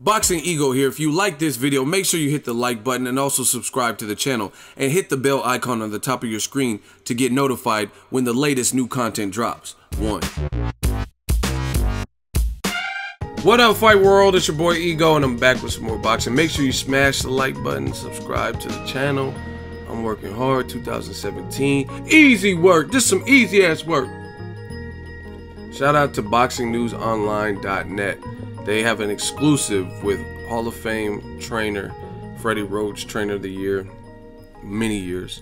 Boxing Ego here. If you like this video, make sure you hit the like button and also subscribe to the channel and hit the bell icon on the top of your screen to get notified when the latest new content drops. What up, Fight World? It's your boy Ego and I'm back with some more boxing. Make sure you smash the like button, subscribe to the channel. I'm working hard. 2017. Easy work. Just some easy ass work. Shout out to BoxingNewsOnline.net. They have an exclusive with Hall of Fame trainer Freddie Roach, trainer of the year, many years.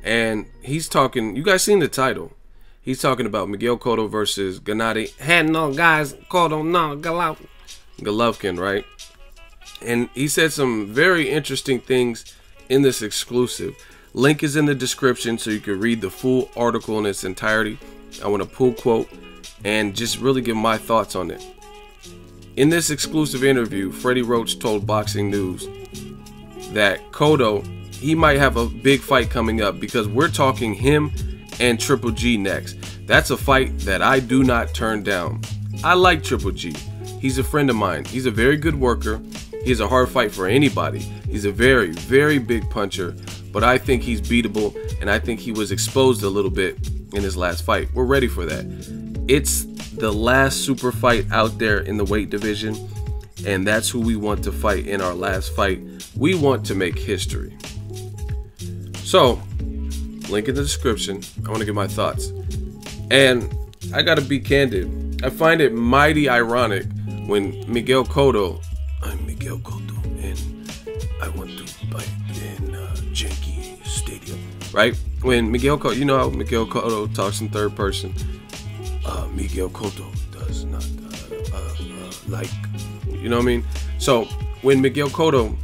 And he's talking, you guys seen the title. He's talking about Miguel Cotto versus Gennady Golovkin, right? And he said some very interesting things in this exclusive. Link is in the description so you can read the full article in its entirety. I want to pull quote and just really give my thoughts on it. In this exclusive interview, Freddie Roach told Boxing News that Cotto, he might have a big fight coming up because we're talking him and Triple G next. That's a fight that I do not turn down. I like Triple G. He's a friend of mine. He's a very good worker. He's a hard fight for anybody. He's a very, very big puncher, but I think he's beatable, and I think he was exposed a little bit in his last fight. We're ready for that. It's the last super fight out there in the weight division, and that's who we want to fight in our last fight. We want to make history. So, link in the description. I want to give my thoughts. And I gotta be candid. I find it mighty ironic when Miguel Cotto, I'm Miguel Cotto, and I want to fight in Gennady Stadium, right? When Miguel Cotto, you know how Miguel Cotto talks in third person. Miguel Cotto does not like, you know what I mean? So when Miguel Cotto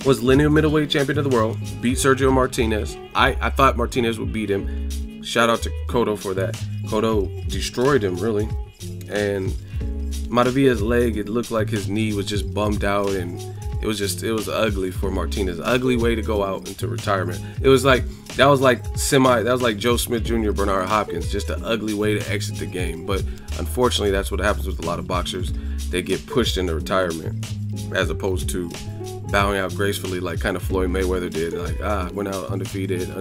was linear middleweight champion of the world, beat Sergio Martinez. I thought Martinez would beat him. Shout out to Cotto for that. Cotto destroyed him, really. And Maravilla's leg, it looked like his knee was just bummed out, and it was ugly for Martinez. Ugly way to go out into retirement. It was like, that was like Joe Smith Jr., Bernard Hopkins, just an ugly way to exit the game. But unfortunately, that's what happens with a lot of boxers. They get pushed into retirement as opposed to bowing out gracefully like kind of Floyd Mayweather did. Like, went out undefeated,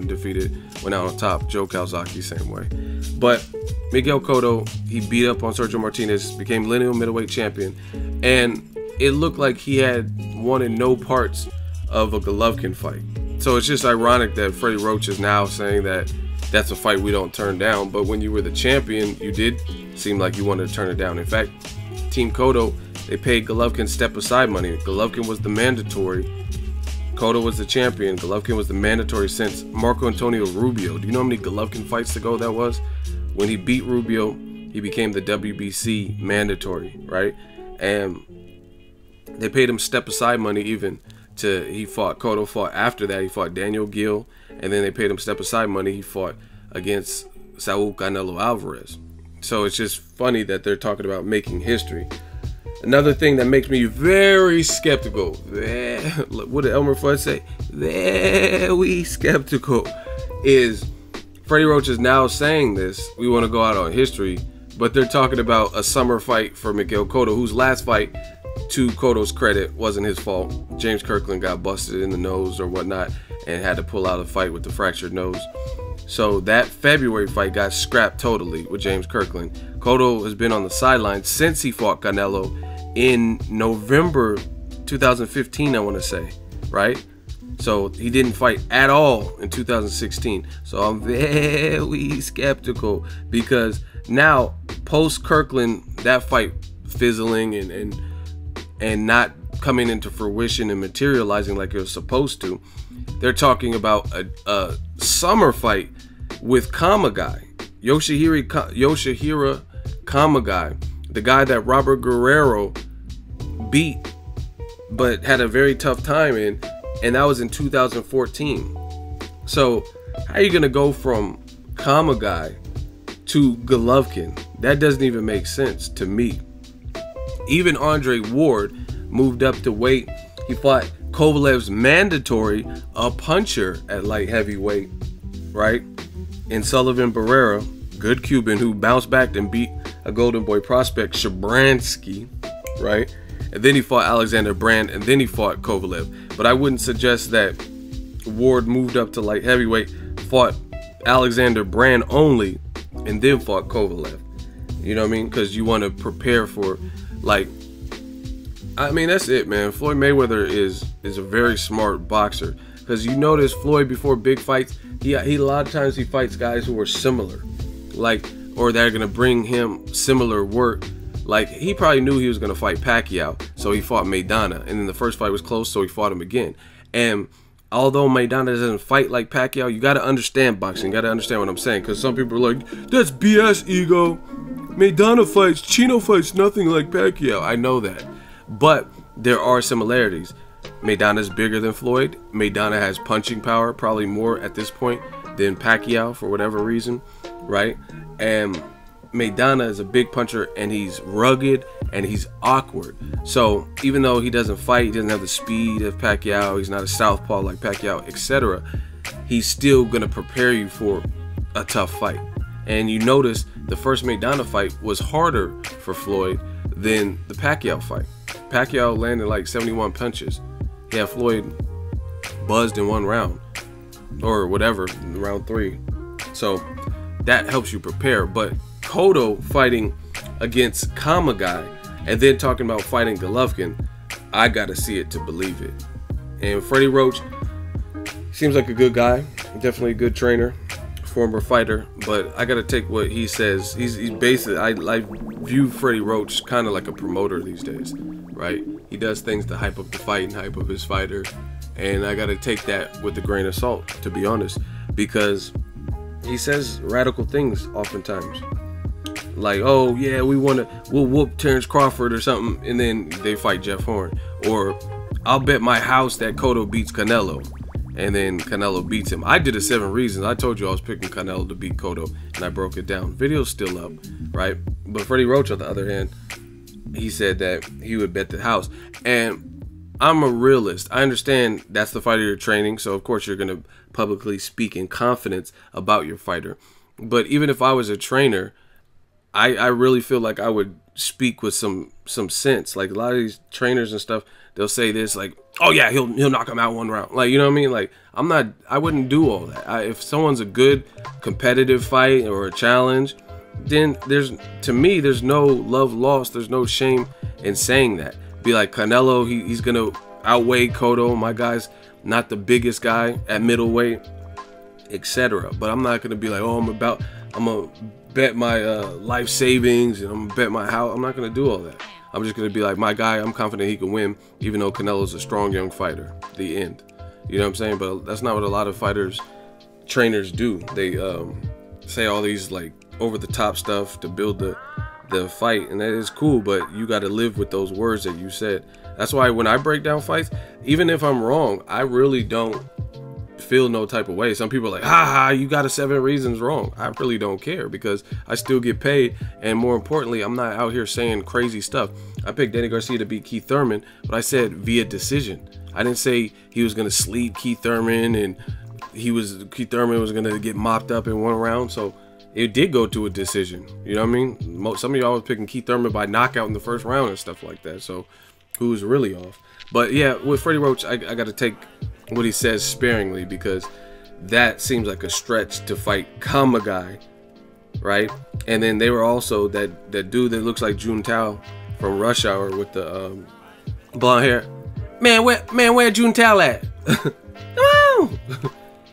went out on top. Joe Calzaghe, same way. But Miguel Cotto, he beat up on Sergio Martinez, became lineal middleweight champion, and it looked like he had wanted no parts of a Golovkin fight. So it's just ironic that Freddie Roach is now saying that that's a fight we don't turn down. But when you were the champion, you did seem like you wanted to turn it down. In fact, Team Cotto, they paid Golovkin step-aside money. Golovkin was the mandatory. Cotto was the champion. Golovkin was the mandatory since Marco Antonio Rubio. Do you know how many Golovkin fights ago that was? When he beat Rubio, he became the WBC mandatory, right? And they paid him step-aside money even. Cotto fought after that. He fought Daniel Gill, and then they paid him step-aside money. He fought against Saul Canelo Alvarez. So it's just funny that they're talking about making history. Another thing that makes me very skeptical, what did Elmer Fudd say? Very skeptical, is Freddie Roach is now saying this. We want to go out on history, but they're talking about a summer fight for Miguel Cotto, whose last fight, to Cotto's credit, wasn't his fault. James Kirkland got busted in the nose or whatnot and had to pull out a fight with the fractured nose. So that February fight got scrapped totally with James Kirkland. Cotto has been on the sidelines since he fought Canelo in November 2015, I want to say, right? So he didn't fight at all in 2016. So I'm very skeptical because now, post Kirkland, that fight fizzling and not coming into fruition and materializing like it was supposed to, they're talking about a summer fight with Kamagai, Yoshihiro Kamagai, the guy that Robert Guerrero beat but had a very tough time in, and that was in 2014. So how are you gonna go from Kamagai to Golovkin? That doesn't even make sense to me. Even Andre Ward moved up to weight. He fought Kovalev's mandatory, a puncher at light heavyweight, right? And Sullivan Barrera, good Cuban who bounced back and beat a Golden Boy prospect, Shabransky, right? and then he fought Alexander Brand, and then he fought Kovalev. But I wouldn't suggest that Ward moved up to light heavyweight, fought Alexander Brand only, and then fought Kovalev. You know what I mean? Because you want to prepare for, like, I mean, that's it, man. Floyd Mayweather is a very smart boxer. Because you notice Floyd, before big fights, he a lot of times he fights guys who are similar, like, or they're gonna bring him similar work. Like, he probably knew he was gonna fight Pacquiao, so he fought Maidana, and then the first fight was close, so he fought him again. And although Maidana doesn't fight like Pacquiao, you gotta understand boxing. You gotta understand what I'm saying, because some people are like, that's BS, ego. Maidana fights, Chino fights nothing like Pacquiao. I know that, but there are similarities. Maidana's bigger than Floyd. Maidana has punching power, probably more at this point than Pacquiao for whatever reason, right? And Maidana is a big puncher, and he's rugged and he's awkward. So even though he doesn't fight, he doesn't have the speed of Pacquiao, he's not a southpaw like Pacquiao, etc., he's still gonna prepare you for a tough fight. And you notice the first Maidana fight was harder for Floyd than the Pacquiao fight. Pacquiao landed like 71 punches. Yeah, Floyd buzzed in one round, or whatever, round 3. So that helps you prepare. But Cotto fighting against Kamagai and then talking about fighting Golovkin, I gotta see it to believe it. And Freddie Roach seems like a good guy, definitely a good trainer, former fighter, but I gotta take what he says. He's basically, I view Freddie Roach kind of like a promoter these days, right? He does things to hype up the fight and hype up his fighter, and I gotta take that with a grain of salt, to be honest, because he says radical things oftentimes, like, oh yeah, we'll whoop Terrence Crawford or something, and then they fight Jeff Horn, or I'll bet my house that Cotto beats Canelo, and then Canelo beats him. I did a 7 reasons. I told you I was picking Canelo to beat Cotto, and I broke it down. Video's still up, right? But Freddie Roach, on the other hand, he said that he would bet the house. And I'm a realist. I understand that's the fighter you're training, so of course you're going to publicly speak in confidence about your fighter. But even if I was a trainer, I really feel like I would speak with some sense. Like, a lot of these trainers and stuff, they'll say this, like, oh yeah, he'll knock him out 1 round. Like, you know what I mean? Like, I wouldn't do all that. If someone's a good competitive fight or a challenge, then to me, there's no love lost. There's no shame in saying that. Be like, Canelo, he's gonna outweigh Cotto. My guy's not the biggest guy at middleweight, etc. But I'm not gonna be like, oh, I'm gonna bet my life savings and I'm gonna bet my house. I'm not gonna do all that. I'm just gonna be like, my guy, I'm confident he can win, even though Canelo's a strong young fighter. The end. You know what I'm saying? But that's not what a lot of trainers do. They say all these like over the top stuff to build the fight, and that is cool, but you got to live with those words that you said. That's why when I break down fights, even if I'm wrong, I really don't feel no type of way. Some people are like, ha, you got a 7 reasons wrong. I really don't care, because I still get paid, and more importantly, I'm not out here saying crazy stuff. I picked Danny Garcia to beat Keith Thurman, but I said via decision. I didn't say he was gonna sleep Keith Thurman and Keith Thurman was gonna get mopped up in 1 round. So it did go to a decision. You know what I mean? Some of y'all was picking Keith Thurman by knockout in the 1st round and stuff like that. So who's really off? But yeah, with Freddie Roach, I got to take what he says sparingly, because that seems like a stretch to fight Kamagai, right? And then they were also that dude that looks like Jun Tao from Rush Hour with the blonde hair. Man, where Jun Tao at? Come on!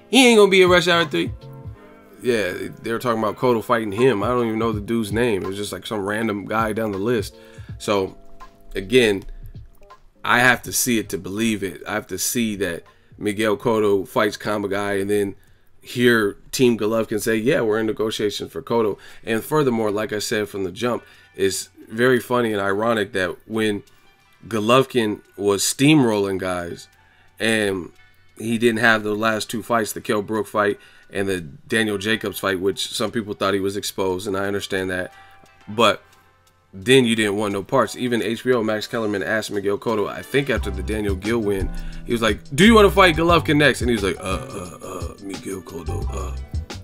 He ain't gonna be in Rush Hour 3. Yeah, they were talking about Cotto fighting him. I don't even know the dude's name. It was just like some random guy down the list. So, again, I have to see it to believe it. I have to see that Miguel Cotto fights Kamagai, and then hear Team Golovkin say, yeah, we're in negotiations for Cotto. And furthermore, like I said from the jump, it's very funny and ironic that when Golovkin was steamrolling guys, and he didn't have the last 2 fights, the Kell Brook fight and the Daniel Jacobs fight, which some people thought he was exposed, and I understand that. But then you didn't want no parts. Even HBO, Max Kellerman asked Miguel Cotto, I think after the Daniel Gill win, he was like, do you want to fight Golovkin next? And he was like, Miguel Cotto,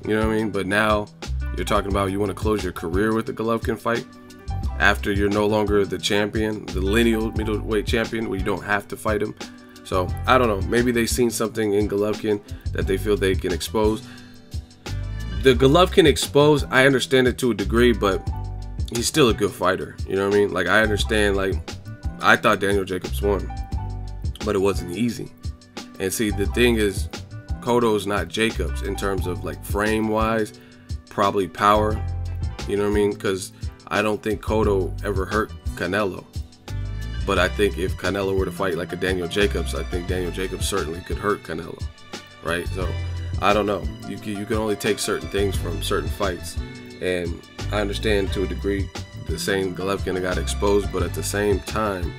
you know what I mean? But now you're talking about you want to close your career with the Golovkin fight. after you're no longer the champion, the lineal middleweight champion, where you don't have to fight him. So I don't know, maybe they've seen something in Golovkin that they feel they can expose. The Golovkin exposed, I understand it to a degree, but he's still a good fighter. You know what I mean? Like, I understand, like, I thought Daniel Jacobs won, but it wasn't easy. And see, the thing is, Cotto's not Jacobs in terms of like frame wise, probably power. You know what I mean? Because I don't think Cotto ever hurt Canelo. But I think if Canelo were to fight like a Daniel Jacobs, I think Daniel Jacobs certainly could hurt Canelo, right? So I don't know. You can only take certain things from certain fights. And I understand to a degree the saying Golovkin got exposed, but at the same time,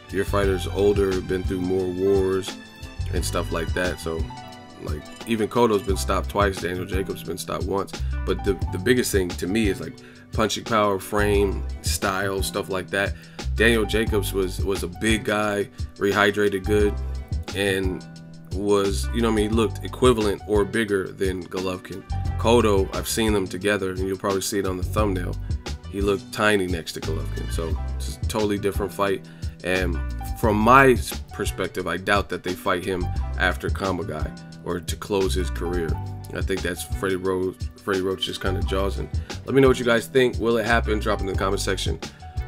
your fighter's older, been through more wars and stuff like that. So like, even Cotto's been stopped twice, Daniel Jacobs been stopped once. But the biggest thing to me is like punching power, frame, style, stuff like that. Daniel Jacobs was a big guy, rehydrated good, and was, you know what I mean, looked equivalent or bigger than Golovkin. Cotto, I've seen them together, and you'll probably see it on the thumbnail. He looked tiny next to Golovkin, so it's a totally different fight. And from my perspective, I doubt that they fight him after Kamagai or to close his career. I think that's Freddie Roach just kind of jawsing. Let me know what you guys think. Will it happen? Drop it in the comment section.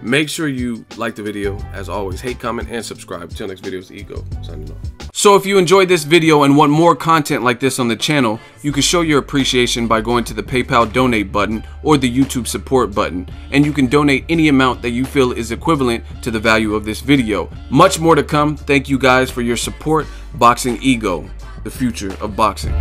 Make sure you like the video. As always, hate, comment, and subscribe. Till next video, it's Ego signing off. So if you enjoyed this video and want more content like this on the channel, you can show your appreciation by going to the PayPal donate button or the YouTube support button, and you can donate any amount that you feel is equivalent to the value of this video. Much more to come. Thank you guys for your support. Boxing Ego, the future of boxing.